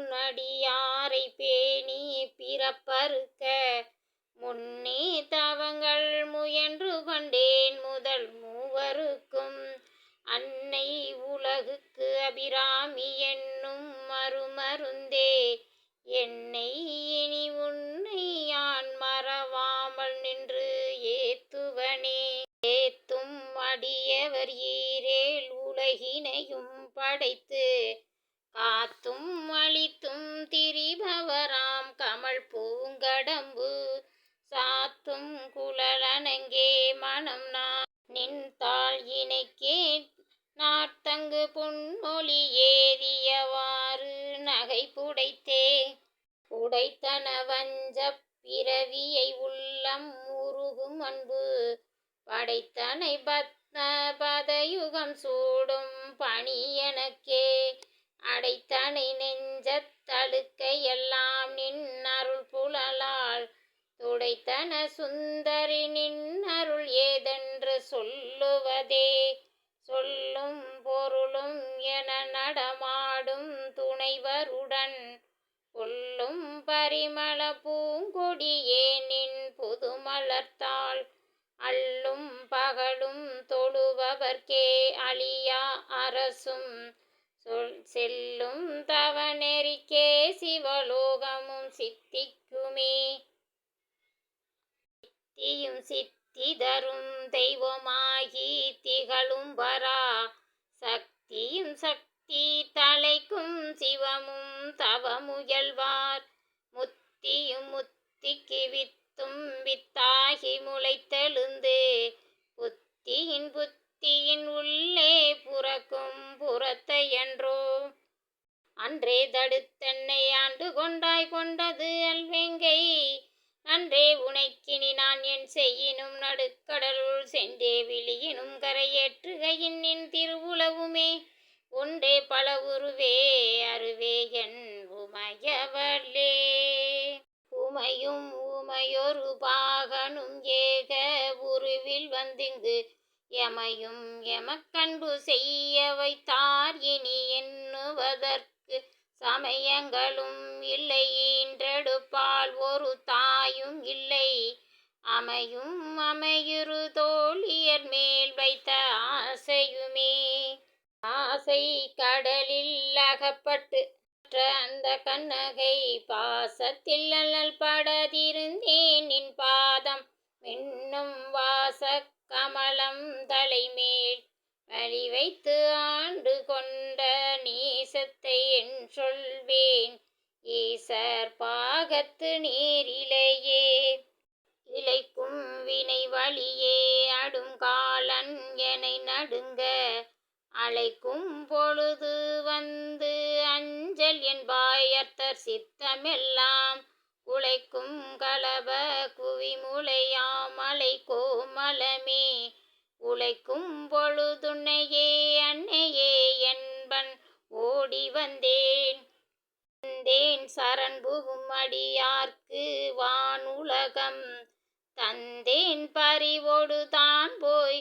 உன்னடியாரை பேணி பிறப்பறுக்க முன்னே தவங்கள் முயன்று கொண்டேன் முதல் மூவருக்கும் அன்னை உலகுக்கு அபிராமி என்னும் மருமருந்தே என்னை இனி உன்னை யான் மறவாமல் நின்று ஏத்துவனே. ஏத்தும் அடியவர் ஈரேல் உலகினையும் படைத்து காத்தும் அளித்தும் திரிபவராம் கமல் பூங்கடம்பு சாத்தும் குழலனங்கே மனம் நான் நின்றாள் இணைக்கே நார்த்தங்கு புன்மொழி ஏறியவாறு நகை புடைத்தே உடைத்தன வஞ்சப் பிறவியை உள்ளம் உருகும் அன்பு படைத்தனை பத்ம பதயுகம் சூடும் பணி எனக்கே அடைத்தனை நெஞ்சத் தழுக்கை எல்லாம் நின் அருள் புலலால் துடைத்தன சுந்தரி நின் அருள் ஏதென்று சொல்லுவதே. சொல்லும் பொருளும் என நடமாடும் துணைவருடன் கொல்லும் பரிமள பூங்கொடியே நின் புதுமலர்த்தாள் அல்லும் பகலும் தொழுபவர்க்கே அழியா அரசும் செல்லும் தவநெறிக்கே சிவலோகமும் சித்திக்குமே. சித்தியும் சித்தி தரும் தெய்வமாகி திகழும் வரா சக்தியும் சக்தி தலைக்கும் சிவமும் தவமுயல்வார் முத்தியும் முத்திக்கு வித்தும் வித்தாகி முளைத்தெழுந்து புத்தியின் உள்ளே புறக்கும் புறத்தையன்றோ அன்றே தடுத்தென்னை ஆண்டு கொண்டாய் கொண்டது அல்வெங்கை அன்றே உனைக்கினி நான் என் செய்யினும் நடுக்கடலுள் சென்றே விழியினும் கரையேற்றுகையின் நின் திருவுளவுமே ஒன்றே பல உருவே அருவே என் உமையவளே. உமையும் உமையொரு பாகனும் ஏக உருவில் வந்திங்கு எமையும் எமக்கன்பு செய்ய வைத்தார் இனி எண்ணுவதற்கு சமயங்களும் இல்லை ஈன்றெடுப்பால் ஒரு தாயும் இல்லை அமையும் அமையுறு தோழியர் மேல் வைத்த ஆசையுமே. ஆசை கடலில் அகப்பட்டு அந்த கண்ணகை பாசத்தில் அல்லல் படதிருந்தேன் நின் பாதம் மின்னும் வாச கமலம் தலைமேல் வழி வைத்து ஆண்டு கொண்ட நீசத்தை என் சொல்வேன் ஈசர் பாகத்து நீரிலேயே இலைக்கும் வினை வழியே அடும் காலன் எனை நடுங்க அழைக்கும் பொழுது வந்து அஞ்சல் என்பாய் அர்த்தர் சித்தமெல்லாம் உழைக்கும் கலப குவிமுலையாம் அலை கோமலமே உழைக்கும் பொழுதுன்னையே அன்னையே என்பன் ஓடி வந்தேன் சரண் புகும் அடியார்க்கு வானுலகம் தந்தேன் பறிவோடு தான் போய்